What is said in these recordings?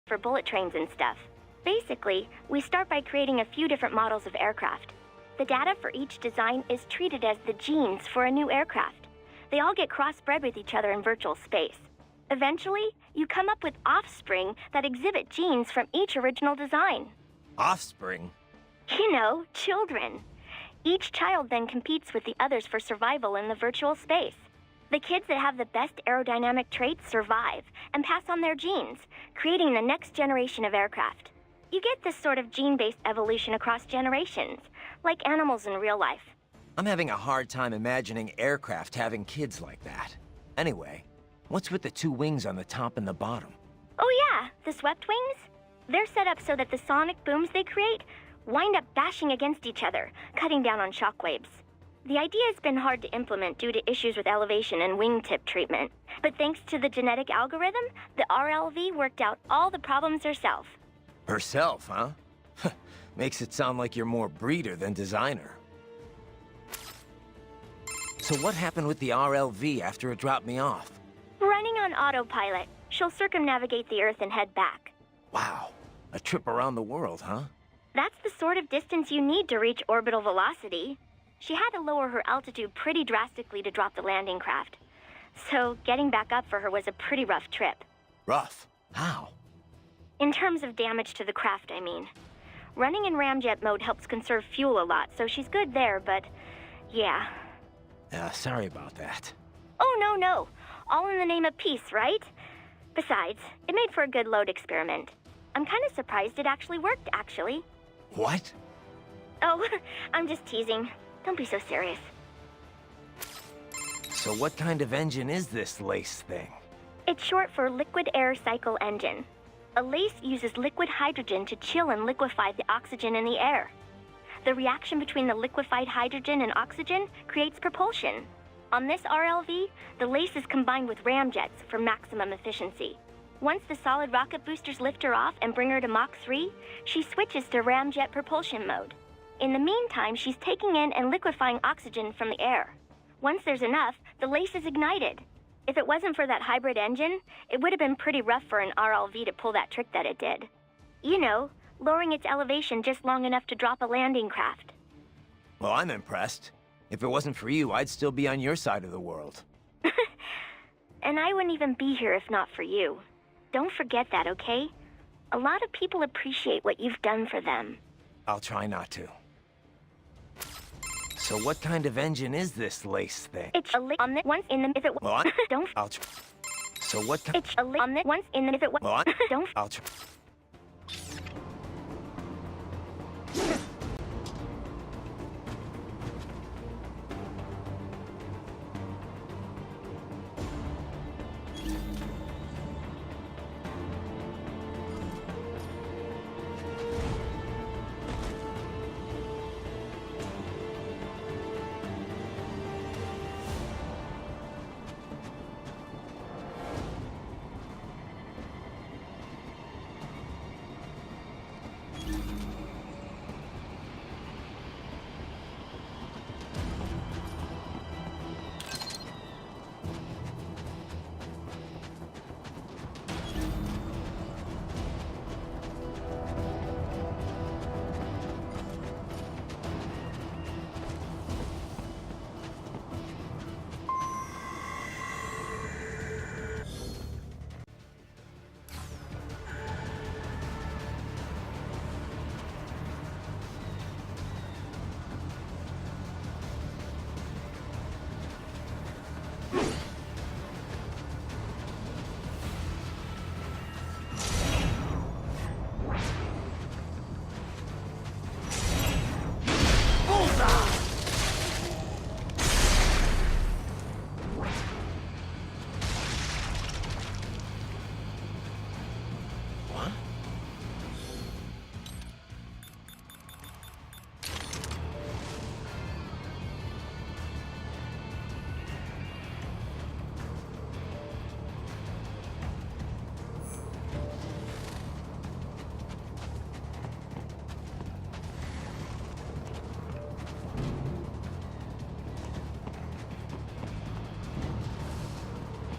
for bullet trains and stuff. Basically, we start by creating a few different models of aircraft. The data for each design is treated as the genes for a new aircraft. They all get crossbred with each other in virtual space. Eventually, you come up with offspring that exhibit genes from each original design. Offspring? You know, children. Each child then competes with the others for survival in the virtual space. The kids that have the best aerodynamic traits survive and pass on their genes, creating the next generation of aircraft. You get this sort of gene-based evolution across generations, like animals in real life. I'm having a hard time imagining aircraft having kids like that. Anyway, what's with the two wings on the top and the bottom? Oh yeah, the swept wings? They're set up so that the sonic booms they create wind up bashing against each other, cutting down on shockwaves. The idea has been hard to implement due to issues with elevation and wingtip treatment, but thanks to the genetic algorithm, the RLV worked out all the problems herself. Herself, huh? Makes it sound like you're more breeder than designer. So what happened with the RLV after it dropped me off? Running on autopilot, she'll circumnavigate the Earth and head back. Wow, a trip around the world, huh? That's the sort of distance you need to reach orbital velocity. She had to lower her altitude pretty drastically to drop the landing craft. So getting back up for her was a pretty rough trip. Rough? How? In terms of damage to the craft, I mean. Running in ramjet mode helps conserve fuel a lot, so she's good there, but yeah. Sorry about that. Oh, no. All in the name of peace, right? Besides, it made for a good load experiment. I'm kind of surprised it actually worked, actually. What? Oh, I'm just teasing. Don't be so serious. So what kind of engine is this LACE thing? It's short for Liquid Air Cycle Engine. A LACE uses liquid hydrogen to chill and liquefy the oxygen in the air. The reaction between the liquefied hydrogen and oxygen creates propulsion. On this RLV, the LACE is combined with ramjets for maximum efficiency. Once the solid rocket boosters lift her off and bring her to Mach 3, she switches to ramjet propulsion mode. In the meantime, she's taking in and liquefying oxygen from the air. Once there's enough, the LACE is ignited. If it wasn't for that hybrid engine, it would have been pretty rough for an RLV to pull that trick that it did. You know, lowering its elevation just long enough to drop a landing craft. Well, I'm impressed. If it wasn't for you, I'd still be on your side of the world. And I wouldn't even be here if not for you. Don't forget that, okay? A lot of people appreciate what you've done for them. I'll try not to. So what kind of engine is this LACE thing? It's a on the once in the if it Well, don't. I'll try. So what kind? It's a on the once in the if it Well, don't. I'll try.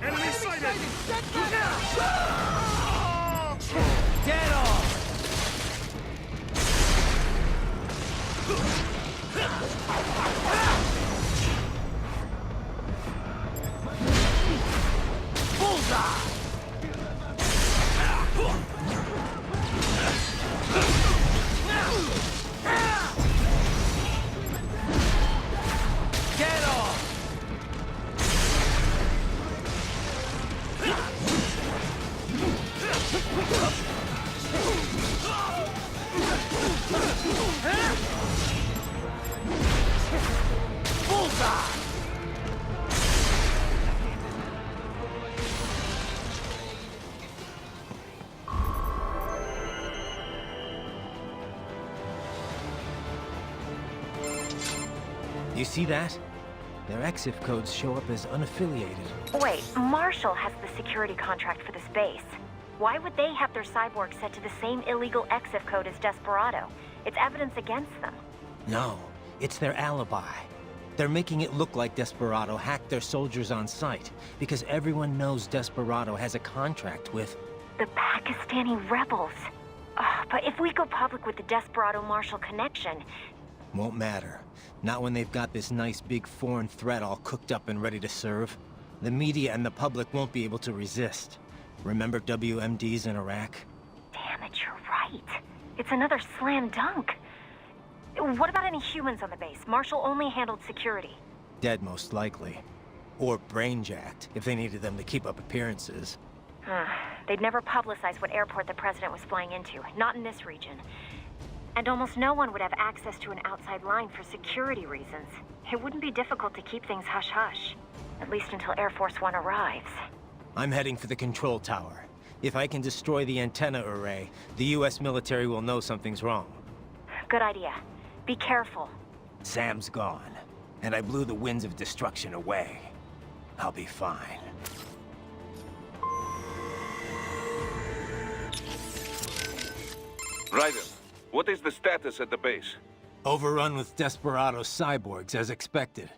Enemy sighted! Dead on! Bullseye! Get off! Bullseye! You see that? Their EXIF codes show up as unaffiliated. Wait, Marshall has the security contract for this base. Why would they have their cyborg set to the same illegal EXIF code as Desperado? It's evidence against them. No, it's their alibi. They're making it look like Desperado hacked their soldiers on sight, because everyone knows Desperado has a contract with... The Pakistani rebels. But if we go public with the Desperado-Marshall connection... Won't matter. Not when they've got this nice big foreign threat all cooked up and ready to serve. The media and the public won't be able to resist. Remember WMDs in Iraq? Damn it, you're right. It's another slam dunk. What about any humans on the base? Marshall only handled security. Dead, most likely. Or brain-jacked, if they needed them to keep up appearances. They'd never publicize what airport the president was flying into, not in this region. And almost no one would have access to an outside line for security reasons. It wouldn't be difficult to keep things hush-hush. At least until Air Force One arrives. I'm heading for the control tower. If I can destroy the antenna array, the US military will know something's wrong. Good idea. Be careful. Sam's gone, and I blew the winds of destruction away. I'll be fine. Raiden, what is the status at the base? Overrun with Desperado cyborgs, as expected.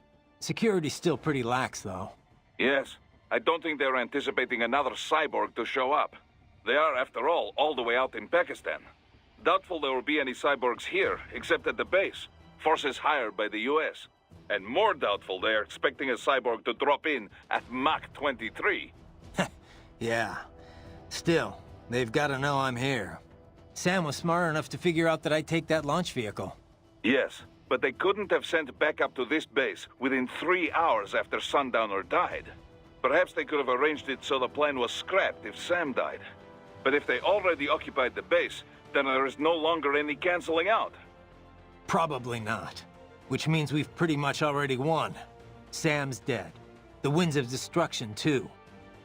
Security's still pretty lax, though. Yes. I don't think they're anticipating another cyborg to show up. They are, after all the way out in Pakistan. Doubtful there will be any cyborgs here, except at the base. Forces hired by the US. And more doubtful they are expecting a cyborg to drop in at Mach 23. Yeah. Still, they've got to know I'm here. Sam was smart enough to figure out that I'd take that launch vehicle. Yes, but they couldn't have sent backup to this base within 3 hours after Sundowner died. Perhaps they could have arranged it so the plane was scrapped if Sam died. But if they already occupied the base, then there is no longer any canceling out. Probably not. Which means we've pretty much already won. Sam's dead. The Winds of Destruction, too.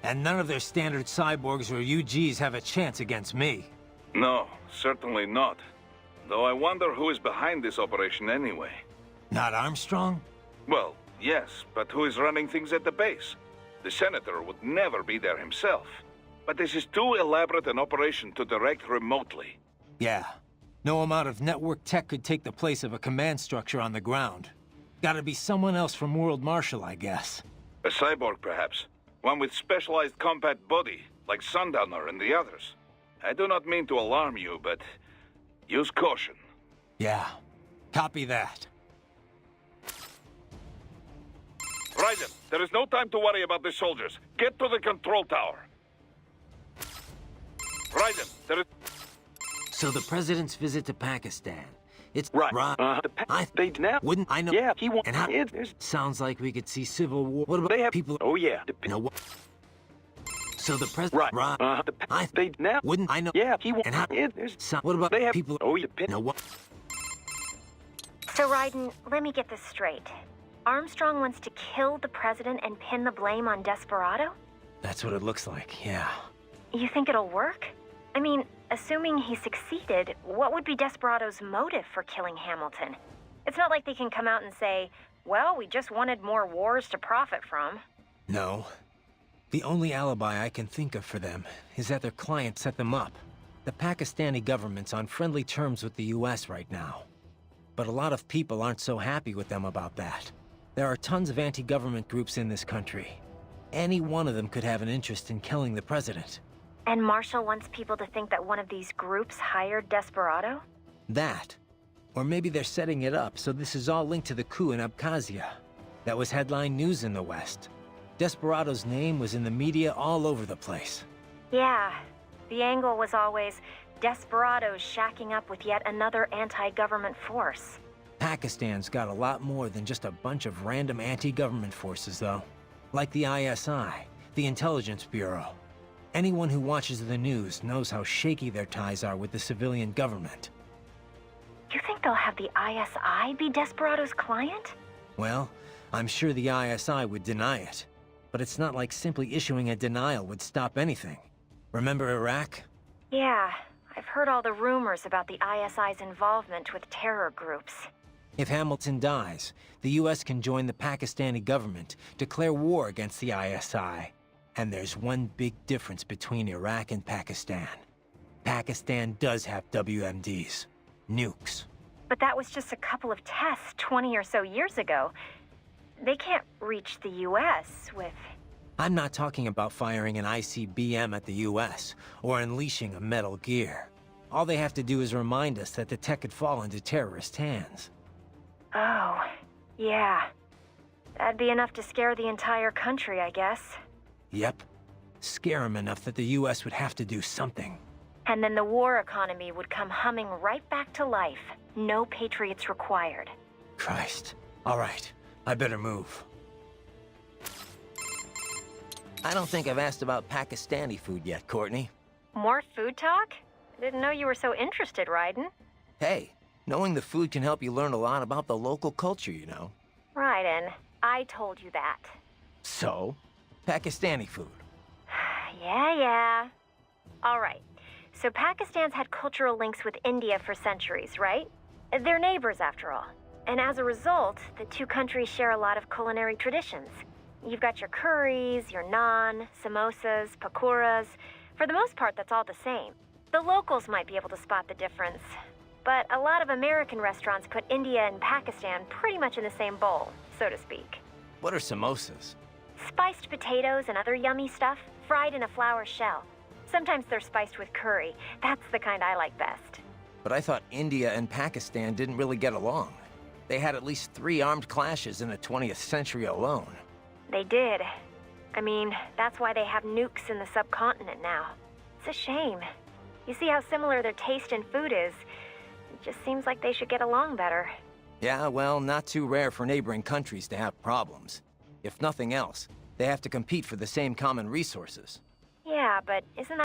And none of their standard cyborgs or UGs have a chance against me. No, certainly not. Though I wonder who is behind this operation anyway. Not Armstrong? Well, yes, but who is running things at the base? The Senator would never be there himself. But this is too elaborate an operation to direct remotely. Yeah. No amount of network tech could take the place of a command structure on the ground. Gotta be someone else from World Marshal, I guess. A cyborg, perhaps. One with specialized combat body, like Sundowner and the others. I do not mean to alarm you, but use caution. Yeah. Copy that. Raiden, there is no time to worry about the soldiers. Get to the control tower. Raiden, there is... So the president's visit to Pakistan. It's Right. They now wouldn't I know? Yeah, he wants. And how? There's, Sounds like we could see civil war. What about they have people? Oh yeah. No. What? So the president. Right. They now wouldn't I know? Yeah, he wants. And how? There's, What about they have people? Oh yeah. No. What? So, Raiden, let me get this straight. Armstrong wants to kill the president and pin the blame on Desperado? That's what it looks like. Yeah. You think it'll work? I mean, assuming he succeeded, what would be Desperado's motive for killing Hamilton? It's not like they can come out and say, well, we just wanted more wars to profit from. No. The only alibi I can think of for them is that their client set them up. The Pakistani government's on friendly terms with the US right now. But a lot of people aren't so happy with them about that. There are tons of anti-government groups in this country. Any one of them could have an interest in killing the president. And Marshall wants people to think that one of these groups hired Desperado? That. Or maybe they're setting it up so this is all linked to the coup in Abkhazia. That was headline news in the West. Desperado's name was in the media all over the place. Yeah. The angle was always Desperados shacking up with yet another anti-government force. Pakistan's got a lot more than just a bunch of random anti-government forces, though. Like the ISI, the Intelligence Bureau. Anyone who watches the news knows how shaky their ties are with the civilian government. You think they'll have the ISI be Desperado's client? Well, I'm sure the ISI would deny it. But it's not like simply issuing a denial would stop anything. Remember Iraq? Yeah, I've heard all the rumors about the ISI's involvement with terror groups. If Hamilton dies, the US can join the Pakistani government, declare war against the ISI. And there's one big difference between Iraq and Pakistan. Pakistan does have WMDs. Nukes. But that was just a couple of tests 20 or so years ago. They can't reach the US with... I'm not talking about firing an ICBM at the US, or unleashing a Metal Gear. All they have to do is remind us that the tech could fall into terrorist hands. Oh, yeah. That'd be enough to scare the entire country, I guess. Yep. Scare them enough that the US would have to do something. And then the war economy would come humming right back to life. No Patriots required. Christ. All right. I better move. I don't think I've asked about Pakistani food yet, Courtney. More food talk? I didn't know you were so interested, Raiden. Hey, knowing the food can help you learn a lot about the local culture, you know. Raiden, I told you that. So? Pakistani food. Yeah. All right. So Pakistan's had cultural links with India for centuries, right? They're neighbors, after all. And as a result, the two countries share a lot of culinary traditions. You've got your curries, your naan, samosas, pakoras. For the most part, that's all the same. The locals might be able to spot the difference. But a lot of American restaurants put India and Pakistan pretty much in the same bowl, so to speak. What are samosas? Spiced potatoes and other yummy stuff, fried in a flour shell. Sometimes they're spiced with curry. That's the kind I like best. But I thought India and Pakistan didn't really get along. They had at least 3 armed clashes in the 20th century alone. They did. I mean, that's why they have nukes in the subcontinent now. It's a shame. You see how similar their taste in food is. It just seems like they should get along better. Yeah, well, not too rare for neighboring countries to have problems. If nothing else, they have to compete for the same common resources. Yeah, but isn't that